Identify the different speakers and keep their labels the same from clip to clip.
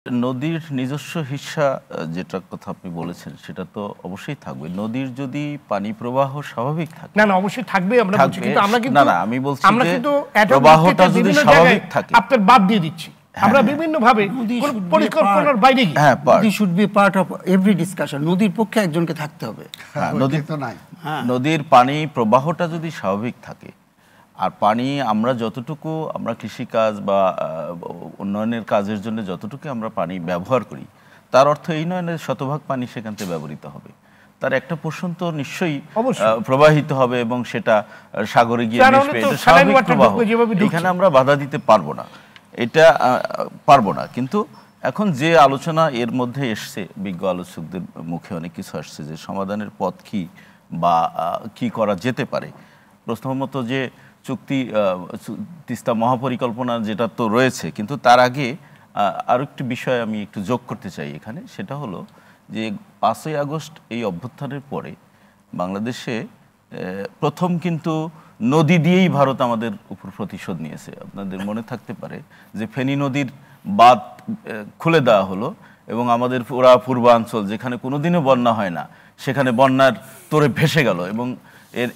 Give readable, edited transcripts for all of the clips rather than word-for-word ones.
Speaker 1: নদীর নিজস্ব হিস্সা যেটার কথা আপনি বলেছেন সেটা তো অবশ্যই থাকবে। নদীর যদি পানি প্রবাহ স্বাভাবিক থাকে,
Speaker 2: না অবশ্যই থাকবে আমরা বলছি, কিন্তু আমরা কিন্তু
Speaker 1: না আমি বলছি
Speaker 2: আমরা
Speaker 1: যে
Speaker 2: কিন্তু
Speaker 1: প্রবাহটা যদি স্বাভাবিক থাকে,
Speaker 2: আপনার বাদ দিয়ে দিচ্ছি আমরা বিভিন্ন ভাবে পরিকল্পনার বাইরে গিয়ে।
Speaker 3: নদী should be part of every discussion. নদীর পক্ষে একজনকে থাকতে হবে।
Speaker 1: নদীর তো নাই, নদীর পানি প্রবাহটা যদি স্বাভাবিক থাকে, আর পানি আমরা যতটুকু আমরা কৃষিকাজ বা উন্নয়নের কাজের জন্য যতটুকু আমরা পানি ব্যবহার করি, তার অর্থ এই নয় যে শতভাগ পানি সেখান থেকে ব্যবহৃত হবে। তার একটা পোর্শন তো নিশ্চয়ই প্রবাহিত হবে এবং সেটা সাগরে গিয়ে মিশবে। এটা স্বাভাবিক প্রবাহ, এখানে আমরা বাধা দিতে পারবো না, এটা পারবো না। কিন্তু এখন যে আলোচনা এর মধ্যে এসছে, বিজ্ঞ আলোচকদের মুখে অনেক কিছু আসছে যে সমাধানের পথ কি বা কি করা যেতে পারে। প্রথমত যে চুক্তি তিস্তা মহাপরিকল্পনা যেটা তো রয়েছে, কিন্তু তার আগে আরও একটি বিষয় আমি একটু যোগ করতে চাই এখানে। সেটা হলো যে 5ই আগস্ট এই অভ্যুত্থানের পরে বাংলাদেশে প্রথম কিন্তু নদী দিয়েই ভারত আমাদের উপর প্রতিশোধ নিয়েছে। আপনাদের মনে থাকতে পারে যে ফেনী নদীর বাঁধ খুলে দেওয়া হলো এবং আমাদের পুরা পূর্বাঞ্চল যেখানে কোনোদিনও বন্যা হয় না, সেখানে বন্যার তোরে ভেসে গেল। এবং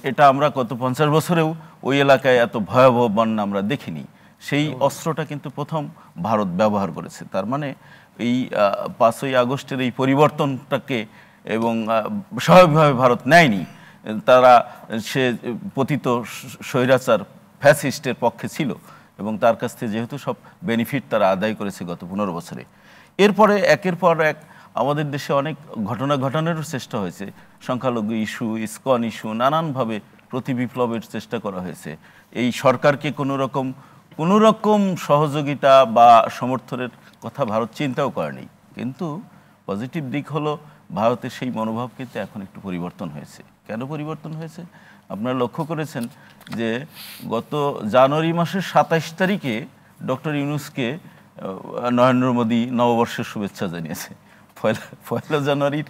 Speaker 1: এটা আমরা গত 50 বছরেও ওই এলাকায় এত ভয়াবহ বন্যা আমরা দেখিনি। সেই অস্ত্রটা কিন্তু প্রথম ভারত ব্যবহার করেছে। তার মানে এই 5ই আগস্টের এই পরিবর্তনটাকে এবং স্বাভাবিকভাবে ভারত নেয়নি। তারা সে পতিত স্বৈরাচার ফ্যাসিস্টের পক্ষে ছিল এবং তার কাছ থেকে যেহেতু সব বেনিফিট তারা আদায় করেছে গত 15 বছরে। এরপরে একের পর এক আমাদের দেশে অনেক ঘটনা ঘটানোরও চেষ্টা হয়েছে। সংখ্যালঘু ইস্যু, ইসকন ইস্যু, নানানভাবে প্রতি বিপ্লবের চেষ্টা করা হয়েছে। এই সরকারকে কোনো রকম সহযোগিতা বা সমর্থনের কথা ভারত চিন্তাও করেনি। কিন্তু পজিটিভ দিক হলো ভারতের সেই মনোভাব কিন্তু এখন একটু পরিবর্তন হয়েছে। কেন পরিবর্তন হয়েছে আপনারা লক্ষ্য করেছেন যে গত জানুয়ারি মাসের 27 তারিখে ডক্টর ইউনূসকে নরেন্দ্র মোদী নববর্ষের শুভেচ্ছা জানিয়েছে। পয়লা জানুয়ারির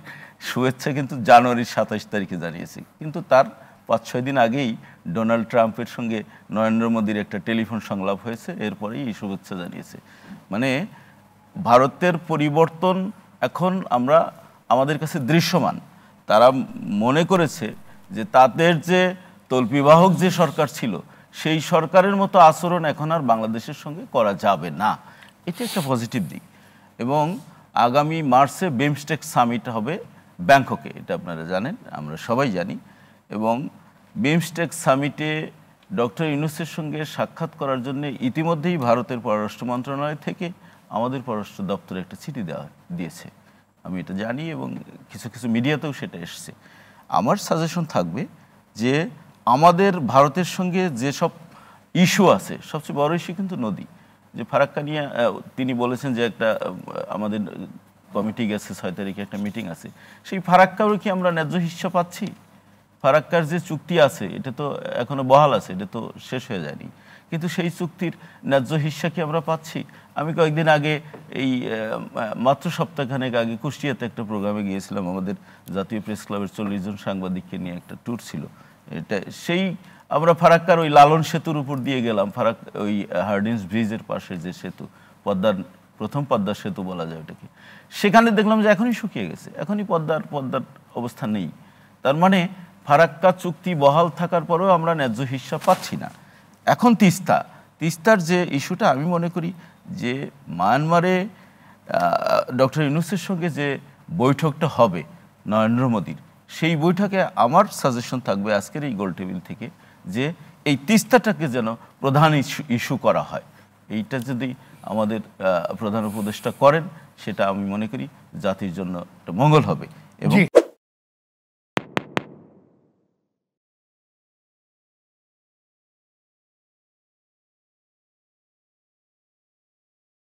Speaker 1: শুভেচ্ছা কিন্তু জানুয়ারির 27 তারিখে জানিয়েছে, কিন্তু তার 5-6 দিন আগেই ডোনাল্ড ট্রাম্পের সঙ্গে নরেন্দ্র মোদীর একটা টেলিফোন সংলাপ হয়েছে, এরপরেই এই শুভেচ্ছা জানিয়েছে। মানে ভারতের পরিবর্তন এখন আমাদের কাছে দৃশ্যমান। তারা মনে করেছে যে তাদের যে তল্পিবাহক যে সরকার ছিল, সেই সরকারের মতো আচরণ এখন আর বাংলাদেশের সঙ্গে করা যাবে না। এটা একটা পজিটিভ দিক। এবং আগামী মার্চে বিমস্টেক সামিট হবে ব্যাংককে, এটা আপনারা জানেন, আমরা সবাই জানি। এবং বিমস্টেক সামিটে ডক্টর ইউনূসের সঙ্গে সাক্ষাৎ করার জন্য ইতিমধ্যেই ভারতের পররাষ্ট্র মন্ত্রণালয় থেকে আমাদের পররাষ্ট্র দপ্তরে একটা চিঠি দিয়েছে, আমি এটা জানি এবং কিছু কিছু মিডিয়াতেও সেটা এসছে। আমার সাজেশন থাকবে যে আমাদের ভারতের সঙ্গে যেসব ইস্যু আছে, সবচেয়ে বড় ইস্যু কিন্তু নদী। যে ফারাক্কা নিয়ে তিনি বলেছেন যে একটা আমাদের কমিটি গেছে, 6 তারিখে একটা মিটিং আছে, সেই ফারাক্কারও কি আমরা ন্যায্য হিস্সা পাচ্ছি? ফারাক্কার যে চুক্তি আছে এটা তো এখনো বহাল আছে, এটা তো শেষ হয়ে যায়নি, কিন্তু সেই চুক্তির ন্যায্য হিস্সা কি আমরা পাচ্ছি? আমি কয়েকদিন আগে এই মাত্র সপ্তাহখানেক আগে কুষ্টিয়াতে একটা প্রোগ্রামে গিয়েছিলাম, আমাদের জাতীয় প্রেস ক্লাবের 40 জন সাংবাদিককে নিয়ে একটা ট্যুর ছিল। এটা সেই আমরা ফারাক্কার ওই লালন সেতুর উপর দিয়ে গেলাম, ওই হার্ডিন্স ব্রিজের পাশে যে সেতু, প্রথম পদ্মার সেতু বলা যায় ওটাকে, সেখানে দেখলাম যে এখনই শুকিয়ে গেছে, এখনই পদ্মার অবস্থা নেই। তার মানে ফারাক্কা চুক্তি বহাল থাকার পরেও আমরা ন্যায্য হিস্সা পাচ্ছি না। এখন তিস্তার যে ইস্যুটা, আমি মনে করি যে মায়ানমারে ডক্টর ইউনূসের সঙ্গে যে বৈঠকটা হবে নরেন্দ্র মোদীর, সেই বৈঠকে আমার সাজেশন থাকবে আজকের এই গোল টেবিল থেকে যে এই তিস্তাটাকে যেন প্রধান ইস্যু করা হয়। এইটা যদি আমাদের প্রধান উপদেষ্টা করেন, সেটা আমি মনে করি জাতির জন্য একটা মঙ্গল হবে। এবং